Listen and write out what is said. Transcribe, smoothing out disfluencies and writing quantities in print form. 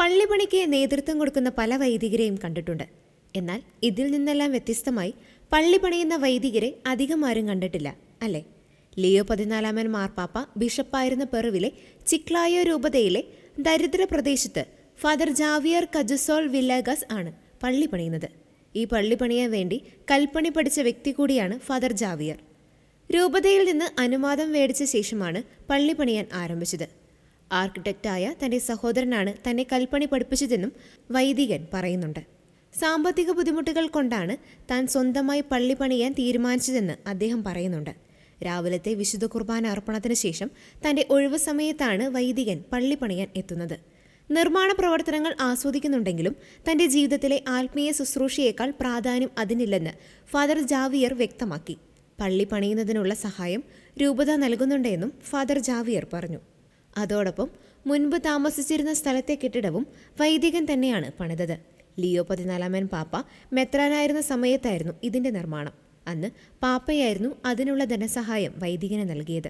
പള്ളിപ്പണിക്ക് നേതൃത്വം കൊടുക്കുന്ന പല വൈദികരെയും കണ്ടിട്ടുണ്ട്. എന്നാൽ ഇതിൽ നിന്നെല്ലാം വ്യത്യസ്തമായി പള്ളി പണിയുന്ന വൈദികരെ അധികമാരും കണ്ടിട്ടില്ല, അല്ലേ? ലിയോ 14 മാർപ്പാപ്പ ബിഷപ്പായിരുന്ന പെറുവിലെ ചിക്ലായോ രൂപതയിലെ ദരിദ്ര പ്രദേശത്ത് ഫാദർ ജാവിയർ കജുസോൾ വില്ലാഗസ് ആണ് പള്ളി പണിയുന്നത്. ഈ പള്ളി പണിയാൻ വേണ്ടി കൽപ്പണി പഠിച്ച വ്യക്തി കൂടിയാണ് ഫാദർ ജാവിയർ. രൂപതയിൽ നിന്ന് അനുവാദം മേടിച്ച ശേഷമാണ് പള്ളി പണിയാൻ ആരംഭിച്ചത്. ആർക്കിടെക്റ്റായ തന്റെ സഹോദരനാണ് തന്നെ കൽപ്പണി പഠിപ്പിച്ചതെന്നും വൈദികൻ പറയുന്നുണ്ട്. സാമ്പത്തിക ബുദ്ധിമുട്ടുകൾ കൊണ്ടാണ് താൻ സ്വന്തമായി പള്ളി പണിയാൻ തീരുമാനിച്ചതെന്ന് അദ്ദേഹം പറയുന്നുണ്ട്. രാവിലത്തെ വിശുദ്ധ കുർബാന അർപ്പണത്തിന് ശേഷം തന്റെ ഒഴിവു സമയത്താണ് വൈദികൻ പള്ളി പണിയാൻ എത്തുന്നത്. നിർമ്മാണ പ്രവർത്തനങ്ങൾ ആസ്വദിക്കുന്നുണ്ടെങ്കിലും തന്റെ ജീവിതത്തിലെ ആത്മീയ ശുശ്രൂഷയേക്കാൾ പ്രാധാന്യം അതിനില്ലെന്ന് ഫാദർ ജാവിയർ വ്യക്തമാക്കി. പള്ളി പണിയുന്നതിനുള്ള സഹായം രൂപത നൽകുന്നുണ്ടെന്നും ഫാദർ ജാവിയർ പറഞ്ഞു. അതോടൊപ്പം മുൻപ് താമസിച്ചിരുന്ന സ്ഥലത്തെ കെട്ടിടവും വൈദികൻ തന്നെയാണ് പണിതത്. ലിയോ 14 പാപ്പ മെത്രാനായിരുന്ന സമയത്തായിരുന്നു ഇതിന്റെ നിർമ്മാണം. അന്ന് പാപ്പയായിരുന്നു അതിനുള്ള ധനസഹായം വൈദികന് നൽകിയത്.